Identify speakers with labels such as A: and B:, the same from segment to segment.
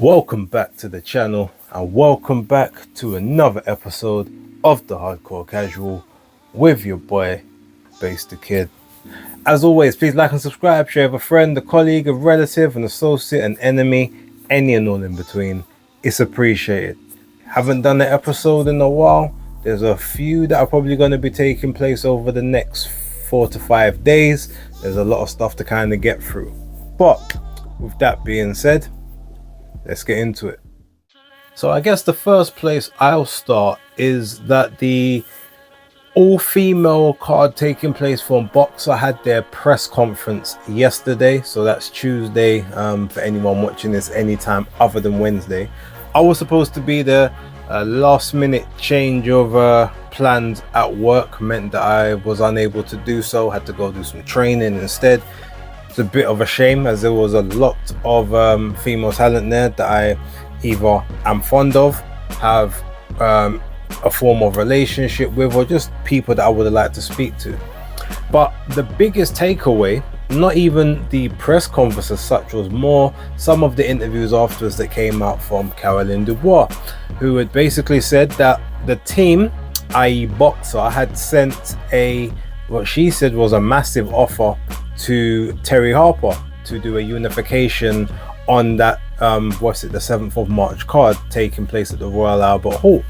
A: Welcome back to the channel and welcome back to another episode of the Hardcore Casual with your boy Base the Kid. As always, please like and subscribe, share with a friend, a colleague, a relative, an associate, an enemy, any and all in between. It's appreciated. Haven't done an episode in a while. There's a few that are probably going to be taking place over the next 4 to 5 days. There's a lot of stuff to kind of get through. But with that being said, let's get into it. So I guess the first place I'll start is that the all-female card taking place from Boxer had their press conference yesterday. So that's Tuesday, for anyone watching this anytime other than Wednesday. I was supposed to be there. Last minute change of plans at work meant that I was unable to do so. Had to go do some training instead. It's a bit of a shame, as there was a lot of female talent there that I either am fond of, have a form of relationship with, or just people that I would have liked to speak to. But the biggest takeaway, not even the press conference as such, was more some of the interviews afterwards that came out from Caroline Dubois, who had basically said that the team, i.e. Boxer, had sent what she said was a massive offer to Terry Harper to do a unification on that the 7th of March card taking place at the Royal Albert Hall.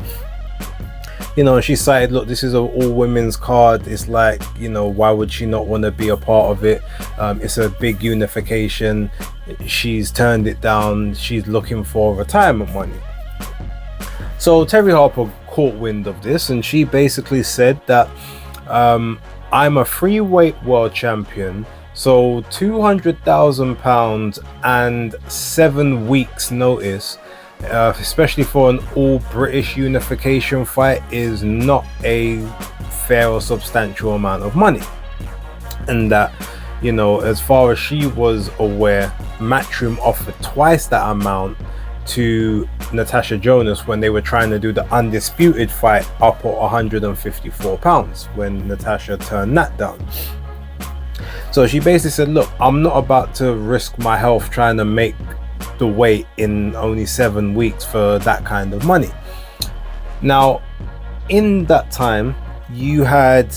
A: You know, she cited, look, this is an all women's card. It's like, you know, why would she not want to be a part of it? It's a big unification. She's turned it down. She's looking for retirement money. So Terry Harper caught wind of this, and she basically said that I'm a free weight world champion, so £200,000 and 7 weeks notice, especially for an all British unification fight, is not a fair or substantial amount of money. And that, you know, as far as she was aware, Matchroom offered twice that amount to Natasha Jonas when they were trying to do the undisputed fight up at £154 when Natasha turned that down. So she basically said, look, I'm not about to risk my health trying to make the weight in only 7 weeks for that kind of money. Now, in that time, you had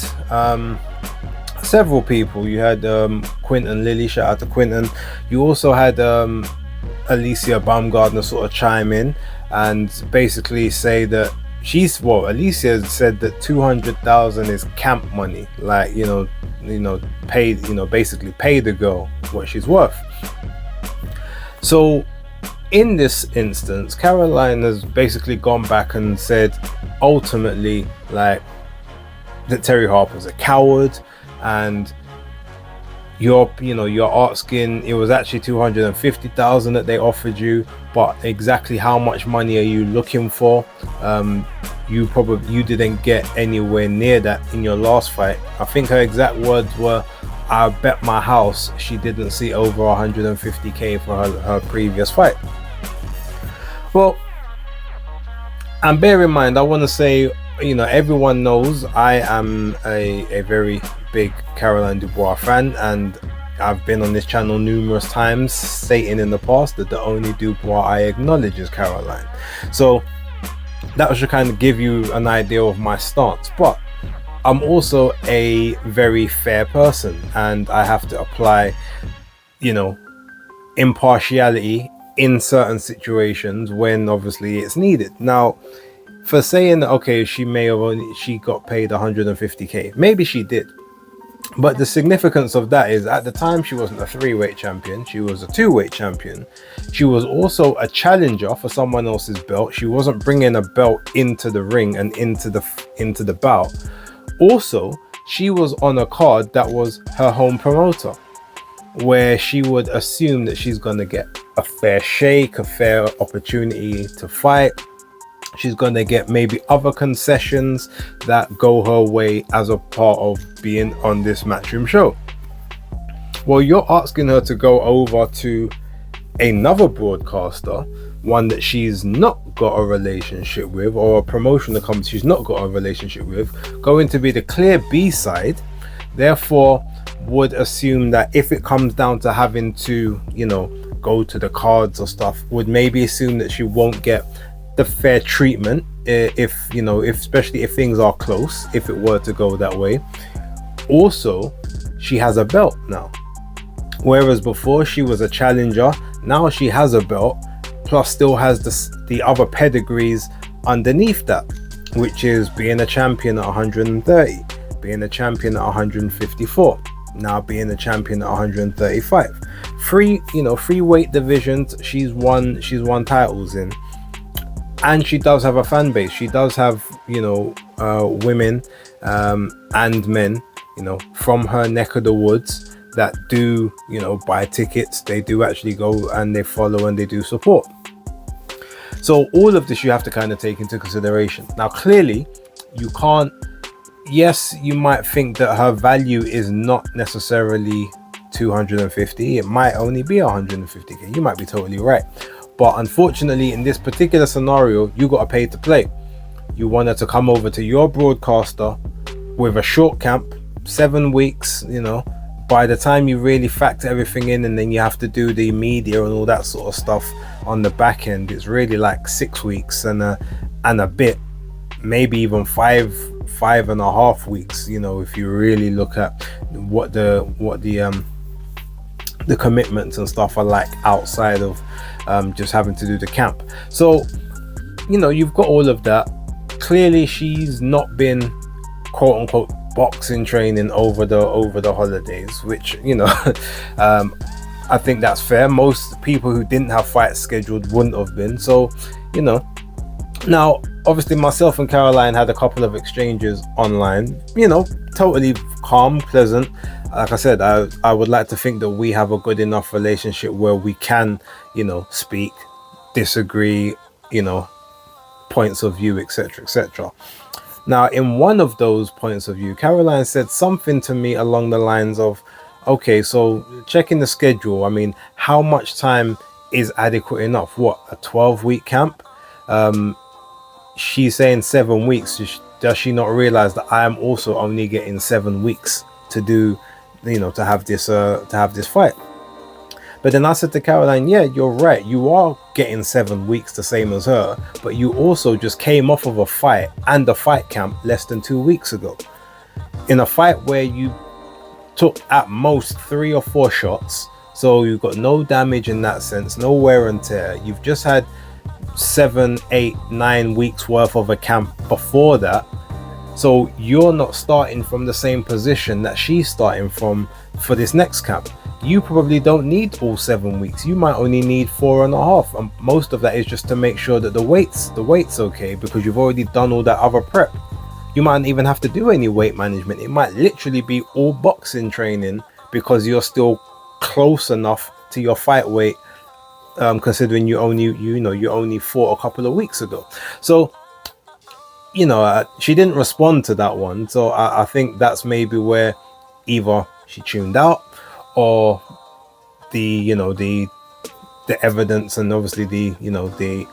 A: several people. You had Quinton Lilly, shout out to Quinton. You also had Alicia Baumgardner sort of chime in and basically say that Alicia said that 200,000 is camp money, like, paid, basically pay the girl what she's worth. So in this instance, Caroline has basically gone back and said ultimately, like, that Terry Harper's a coward, and you're asking, it was actually 250,000 that they offered you, but exactly how much money are you looking for? You didn't get anywhere near that in your last fight. I think her exact words were, I bet my house she didn't see over 150k for her previous fight. Well, and bear in mind, I want to say, everyone knows I am a very big Caroline Dubois fan, and I've been on this channel numerous times stating in the past that the only Dubois I acknowledge is Caroline. So that should kind of give you an idea of my stance. But I'm also a very fair person, and I have to apply, impartiality in certain situations when obviously it's needed. Now, for saying that, okay, she got paid 150k, maybe she did, but the significance of that is, at the time, she wasn't a 3-weight champion, she was a 2-weight champion. She was also a challenger for someone else's belt. She wasn't bringing a belt into the ring and into the bout. Also, she was on a card that was her home promoter, where she would assume that she's going to get a fair shake, a fair opportunity to fight. She's going to get maybe other concessions that go her way as a part of being on this Matchroom show. Well, you're asking her to go over to another broadcaster, one that she's not got a relationship with, or a promotional company she's not got a relationship with, going to be the clear B-side. Therefore, would assume that if it comes down to having to, go to the cards or stuff would maybe assume that she won't get the fair treatment if especially if things are close, if it were to go that way. Also, she has a belt now, whereas before she was a challenger. Now she has a belt, plus still has the other pedigrees underneath that, which is being a champion at 130, being a champion at 154, now being a champion at 135. Three weight divisions she's won titles in, and she does have a fan base. She does have women and men from her neck of the woods that do buy tickets. They do actually go and they follow and they do support. So all of this you have to kind of take into consideration. Now clearly you can't, yes, you might think that her value is not necessarily 250, it might only be 150k. You might be totally right, but unfortunately in this particular scenario you got to pay to play. You wanted to come over to your broadcaster with a short camp, 7 weeks, by the time you really factor everything in, and then you have to do the media and all that sort of stuff on the back end, it's really like 6 weeks and a bit, maybe even 5.5 weeks, if you really look at what the commitments and stuff are like outside of just having to do the camp. So you've got all of that. Clearly she's not been quote unquote boxing training over the holidays, which I think that's fair. Most people who didn't have fights scheduled wouldn't have been. So now obviously myself and Caroline had a couple of exchanges online, totally calm, pleasant. Like I said, I would like to think that we have a good enough relationship where we can speak, disagree, points of view, etc. Now, in one of those points of view, Caroline said something to me along the lines of, okay, so checking the schedule, I mean, how much time is adequate enough? What, a 12-week camp? She's saying 7 weeks. Does she not realize that I am also only getting 7 weeks to do, to have this fight? But then I said to Caroline, yeah, you're right. You are getting 7 weeks, the same as her, but you also just came off of a fight and a fight camp less than 2 weeks ago. In a fight where you took at most 3 or 4 shots, so you've got no damage in that sense, no wear and tear. You've just had 7, 8, 9 weeks worth of a camp before that. So you're not starting from the same position that she's starting from for this next camp. You probably don't need all 7 weeks. You might only need 4.5, and most of that is just to make sure that the weight's okay, because you've already done all that other prep. You might not even have to do any weight management. It might literally be all boxing training, because you're still close enough to your fight weight, considering you only fought a couple of weeks ago. So she didn't respond to that one. So I think that's maybe where either she tuned out, or the evidence, and obviously the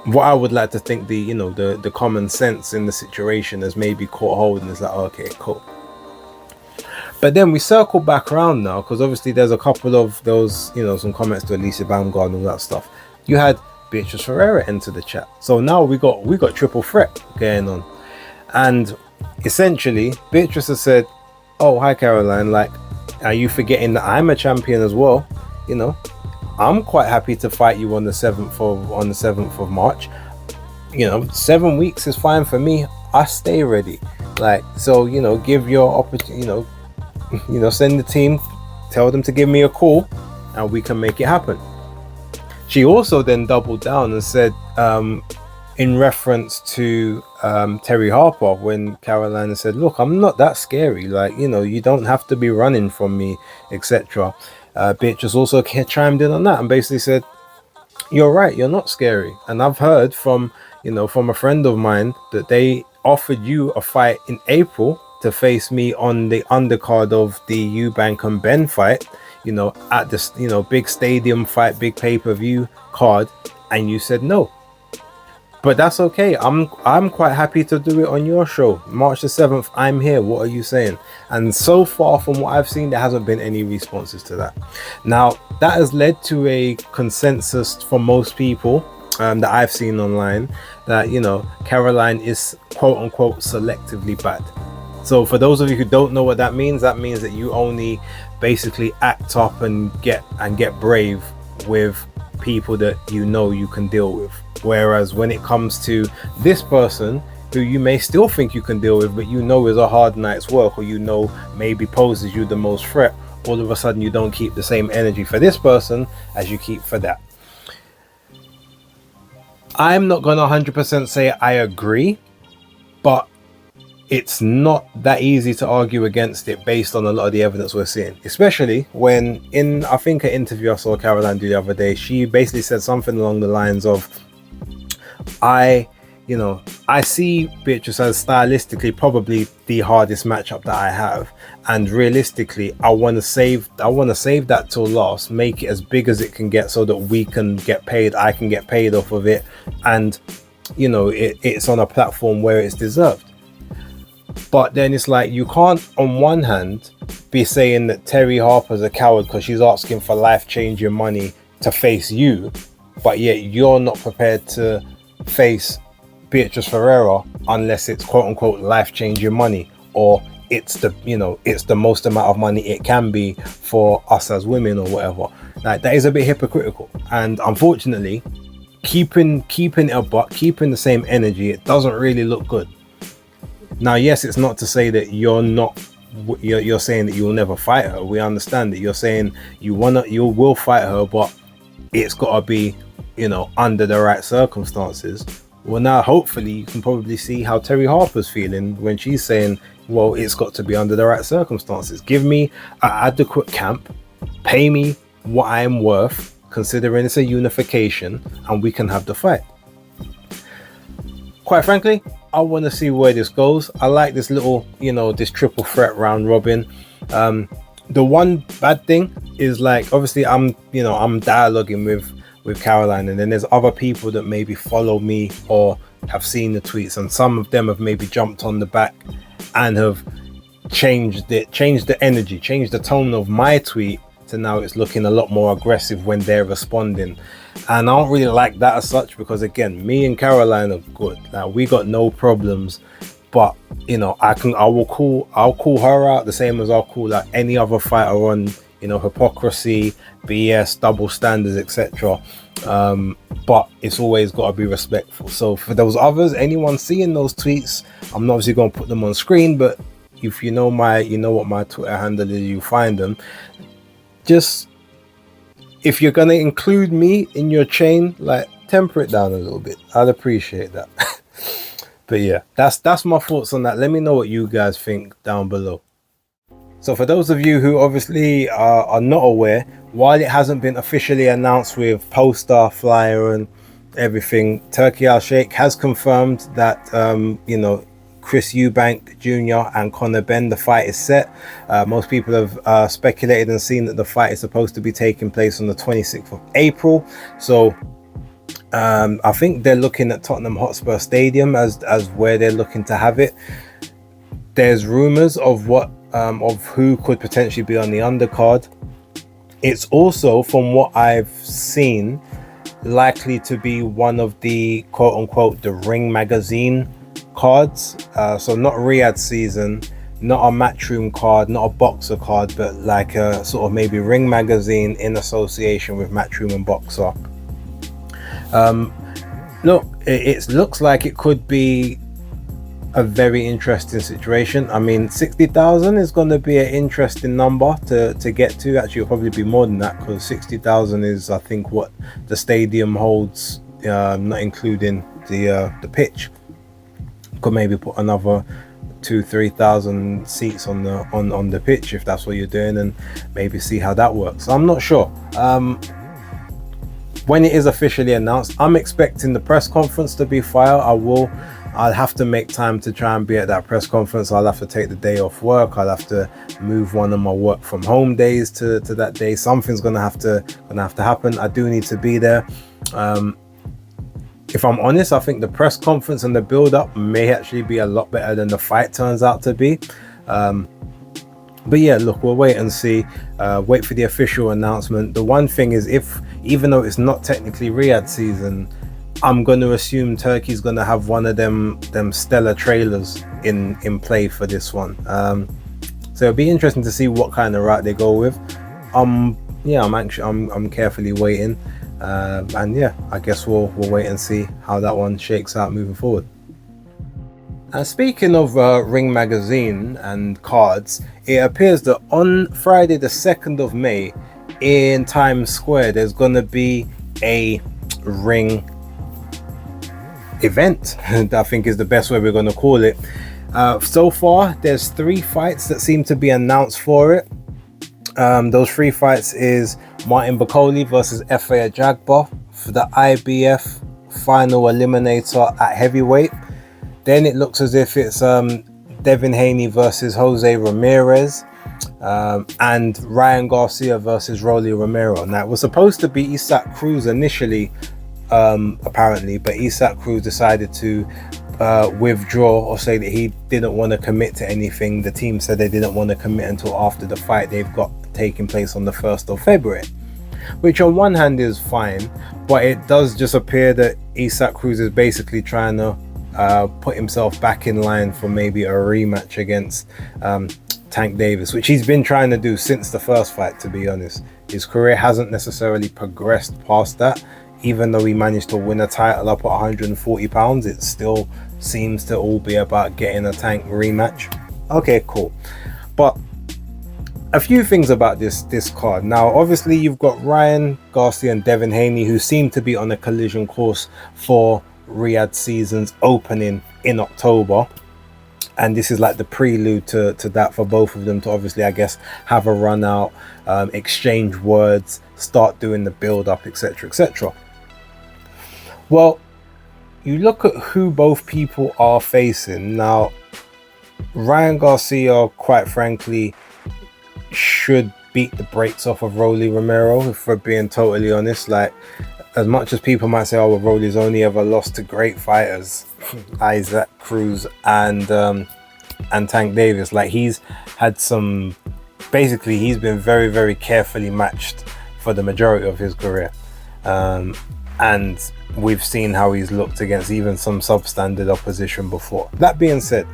A: what I would like to think the common sense in the situation has maybe caught hold, and it's like, okay, cool. But then we circle back around now, because obviously there's a couple of those some comments to Alicia Baumgart and all that stuff. You had Beatrice Ferreira enter the chat, so now we got triple threat going on, and essentially Beatrice has said, oh, hi Caroline, like, are you forgetting that I'm a champion as well? I'm quite happy to fight you on the 7th of March. 7 weeks is fine for me. I stay ready. Like, so give your opportunity. Send the team, tell them to give me a call, and we can make it happen. She also then doubled down and said, in reference to Terry Harper, when Caroline said, look, I'm not that scary, like, you don't have to be running from me, etc. Beatrice also chimed in on that and basically said, you're right, you're not scary. And I've heard from a friend of mine that they offered you a fight in April to face me on the undercard of the Eubank and Benn fight, at this big stadium fight, big pay-per-view card, and you said no. But that's okay. I'm quite happy to do it on your show. March the 7th, I'm here. What are you saying? And so far from what I've seen, there hasn't been any responses to that. Now, that has led to a consensus for most people that I've seen online that, you know, Caroline is quote unquote selectively bad. So for those of you who don't know what that means that you only basically act up and get brave with people that you know you can deal with. Whereas when it comes to this person who you may still think you can deal with, but you know is a hard night's work, or you know maybe poses you the most threat, all of a sudden you don't keep the same energy for this person as you keep for that. I'm not gonna 100% say I agree, but it's not that easy to argue against it based on a lot of the evidence we're seeing, especially when in, I think, an interview I saw Caroline do the other day, she basically said something along the lines of, I see Beatrice as stylistically probably the hardest matchup that I have, and realistically I want to save that till last, make it as big as it can get so that we can get paid, I can get paid off of it, and you know, it's on a platform where it's deserved. But then it's like, you can't on one hand be saying that Terry Harper's a coward because she's asking for life-changing money to face you, but yet you're not prepared to face Beatrice Ferreira unless it's quote unquote life-changing money, or it's the, you know, it's the most amount of money it can be for us as women or whatever. Like, that is a bit hypocritical, and unfortunately keeping the same energy, it doesn't really look good. Now, yes, it's not to say that you're saying that you'll never fight her. We understand that you're saying you will fight her, but it's got to be, you know, under the right circumstances. Well, now hopefully you can probably see how Terry Harper's feeling when she's saying, well, it's got to be under the right circumstances. Give me an adequate camp, pay me what I am worth, considering it's a unification, and we can have the fight. Quite frankly, I want to see where this goes. I like this little, you know, this triple threat round robin. The one bad thing is, like, obviously I'm dialoguing with Caroline, and then there's other people that maybe follow me or have seen the tweets, and some of them have maybe jumped on the back and have changed the energy, changed the tone of my tweet to now it's looking a lot more aggressive when they're responding. And I don't really like that as such, because again, me and Caroline are good. Now, we got no problems, but you know, I'll call her out the same as I'll call out any other fighter on, you know, hypocrisy, BS, double standards, etc. But it's always got to be respectful. So for those others, anyone seeing those tweets, I'm not obviously going to put them on screen, but if you know what my Twitter handle is, you find them. Just, if you're going to include me in your chain, like, temper it down a little bit. I'd appreciate that. But yeah, that's my thoughts on that. Let me know what you guys think down below. So for those of you who obviously are not aware, while it hasn't been officially announced with poster, flyer and everything, Turki Al-Sheikh has confirmed that you know, Chris Eubank Jr. and Conor Benn, the fight is set. Most people have speculated and seen that the fight is supposed to be taking place on the 26th of April. So I think they're looking at Tottenham Hotspur Stadium as where they're looking to have it. There's rumors of who could potentially be on the undercard. It's also, from what I've seen, likely to be one of the quote unquote the Ring magazine cards. So not Riyadh season, not a Matchroom card, not a Boxer card, but like a sort of maybe Ring magazine in association with Matchroom and Boxer. Look, it looks like it could be a very interesting situation. I mean, 60,000 is going to be an interesting number to get to. Actually, it'll probably be more than that, because 60,000 is, I think, what the stadium holds, not including the pitch. Could maybe put another 2,000-3,000 seats on the pitch if that's what you're doing, and maybe see how that works. I'm not sure. When it is officially announced, I'm expecting the press conference to be fire. I'll have to make time to try and be at that press conference. I'll have to take the day off work. I'll have to move one of my work from home days to that day. Something's gonna have to happen. I do need to be there. if I'm honest, I think the press conference and the build-up may actually be a lot better than the fight turns out to be. But yeah, look, we'll wait and see. Wait for the official announcement. The one thing is, even though it's not technically Riyadh season, I'm going to assume Turkey's going to have one of them stellar trailers in play for this one. So it'll be interesting to see what kind of route they go with. Yeah, I'm carefully waiting. And yeah, I guess we'll wait and see how that one shakes out moving forward. Speaking of Ring Magazine and cards, it appears that on Friday the 2nd of May in Times Square there's going to be a Ring event. I think is the best way we're going to call it. So far there's 3 fights that seem to be announced for it. Those 3 fights is Martin Bakole versus Ferreira Jagba for the IBF final eliminator at heavyweight. Then it looks as if it's Devin Haney versus Jose Ramirez, and Ryan Garcia versus Rolly Romero. Now it was supposed to be Isaac Cruz initially, apparently, but Isaac Cruz decided to withdraw or say that he didn't want to commit to anything. The team said they didn't want to commit until after the fight they've got taking place on the 1st of February, which on one hand is fine, but it does just appear that Isaac Cruz is basically trying to put himself back in line for maybe a rematch against Tank Davis, which he's been trying to do since the first fight, to be honest. His career hasn't necessarily progressed past that. Even though he managed to win a title up at 140 pounds, it still seems to all be about getting a Tank rematch. Okay, cool. But a few things about this card. Now, obviously, you've got Ryan Garcia and Devin Haney, who seem to be on a collision course for Riyadh season's opening in October, and this is like the prelude to that for both of them to obviously, I guess, have a run out, exchange words, start doing the build up, etc, etc. Well, you look at who both people are facing now. Ryan Garcia, quite frankly, should beat the brakes off of Rolly Romero, if we're being totally honest. Like, as much as people might say, oh, well, Rolly's only ever lost to great fighters, Isaac Cruz and Tank Davis, like, he's had some, basically he's been very, very carefully matched for the majority of his career, and we've seen how he's looked against even some substandard opposition before. That being said,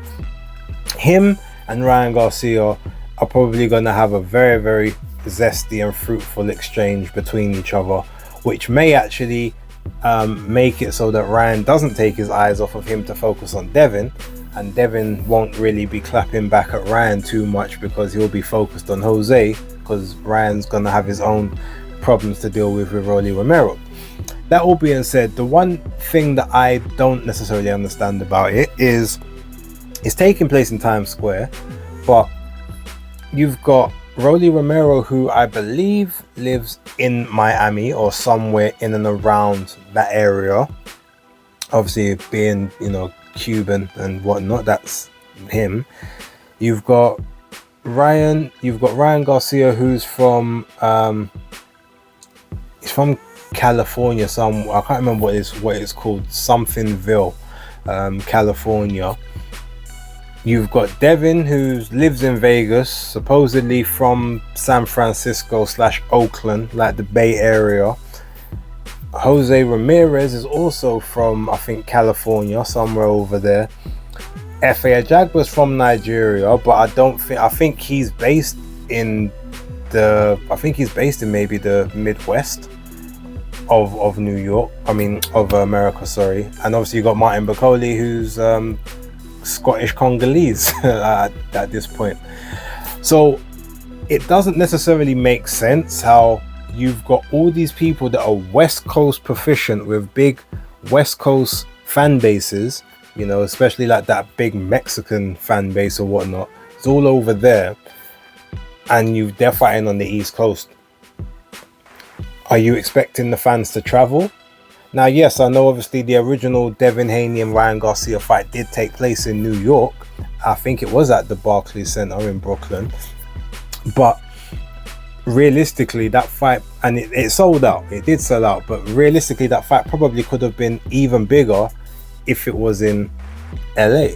A: him and Ryan Garcia are probably going to have a very, very zesty and fruitful exchange between each other, which may actually make it so that Ryan doesn't take his eyes off of him to focus on Devin, and Devin won't really be clapping back at Ryan too much because he'll be focused on Jose, because Ryan's going to have his own problems to deal with Rolly Romero. That all being said, the one thing that I don't necessarily understand about it is it's taking place in Times Square, but you've got Rolly Romero, who I believe lives in Miami or somewhere in and around that area. Obviously, being, you know, Cuban and whatnot, that's him. You've got Ryan Garcia, who's from he's from California. I can't remember what it's called, somethingville, California. You've got Devin, who lives in Vegas, supposedly from San Francisco / Oakland, like the Bay Area. Jose Ramirez is also from, I think, California, somewhere over there. Ferreira Jagba's from Nigeria, but I think he's based in maybe the Midwest of New York. Of America, sorry. And obviously you got Martin Bakole, who's Scottish Congolese at this point. So it doesn't necessarily make sense how you've got all these people that are West Coast proficient with big West Coast fan bases, you know, especially like that big Mexican fan base or whatnot. It's all over there, and they're fighting on the East Coast. Are you expecting the fans to travel? Now, yes, I know obviously the original Devin Haney and Ryan Garcia fight did take place in New York. I think it was at the Barclays Center in Brooklyn. But realistically that fight, and it sold out, it did sell out, but realistically that fight probably could have been even bigger if it was in LA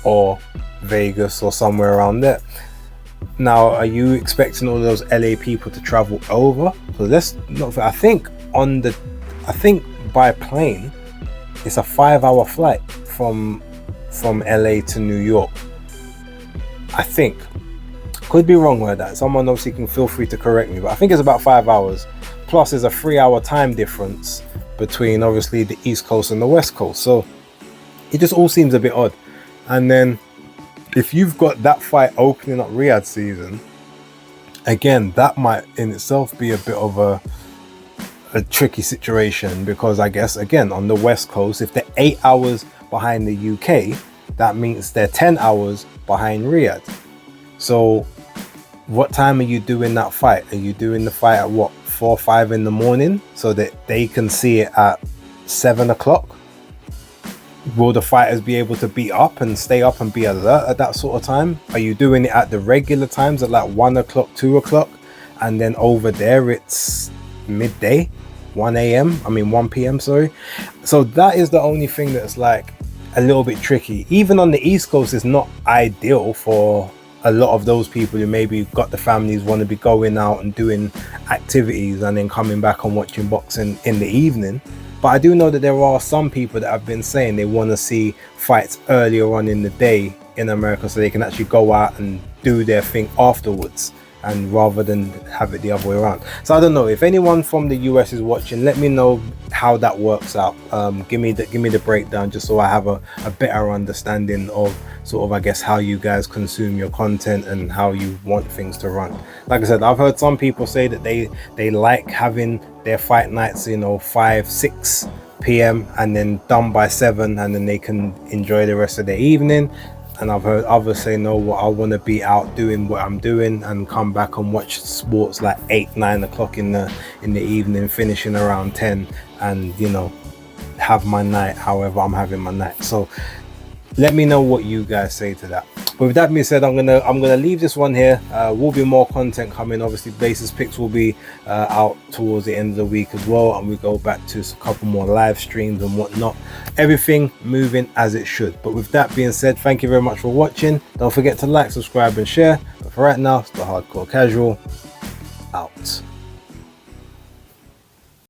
A: or Vegas or somewhere around there. Now, are you expecting all those LA people to travel over? Because let's not, I think by plane it's a 5-hour flight from LA to New York. I think, could be wrong with that, someone obviously can feel free to correct me, but I think it's about 5 hours, plus there's a 3-hour time difference between obviously the East Coast and the West Coast, so it just all seems a bit odd. And then if you've got that fight opening up Riyadh season, again, that might in itself be a bit of a tricky situation, because I guess again on the West Coast, if they're 8 hours behind the UK, that means they're 10 hours behind Riyadh. So what time are you doing that fight? Are you doing the fight at what, 4 or 5 in the morning so that they can see it at 7 o'clock? Will the fighters be able to be up and stay up and be alert at that sort of time? Are you doing it at the regular times at like 1 o'clock, 2 o'clock, and then over there it's midday, 1 p.m, sorry. So that is the only thing that's like a little bit tricky. Even on the East Coast, it's not ideal for a lot of those people who maybe got the families, want to be going out and doing activities and then coming back and watching boxing in the evening. But I do know that there are some people that have been saying they want to see fights earlier on in the day in America, so they can actually go out and do their thing afterwards, and rather than have it the other way around. So I don't know, if anyone from the US is watching, let me know how that works out. Give me the breakdown, just so I have a better understanding of sort of, I guess, how you guys consume your content and how you want things to run. Like I said, I've heard some people say that they like having their fight nights, 5-6 p.m. and then done by 7, and then they can enjoy the rest of their evening. And I've heard others say, no, I want to be out doing what I'm doing and come back and watch sports like 8-9 o'clock in the evening, finishing around 10, and have my night however I'm having my night. So let me know what you guys say to that. But with that being said, I'm gonna leave this one here. Will be more content coming. Obviously, basis picks will be out towards the end of the week as well, and we go back to a couple more live streams and whatnot. Everything moving as it should. But with that being said, thank you very much for watching. Don't forget to like, subscribe, and share. But for right now, it's the Hardcore Casual out.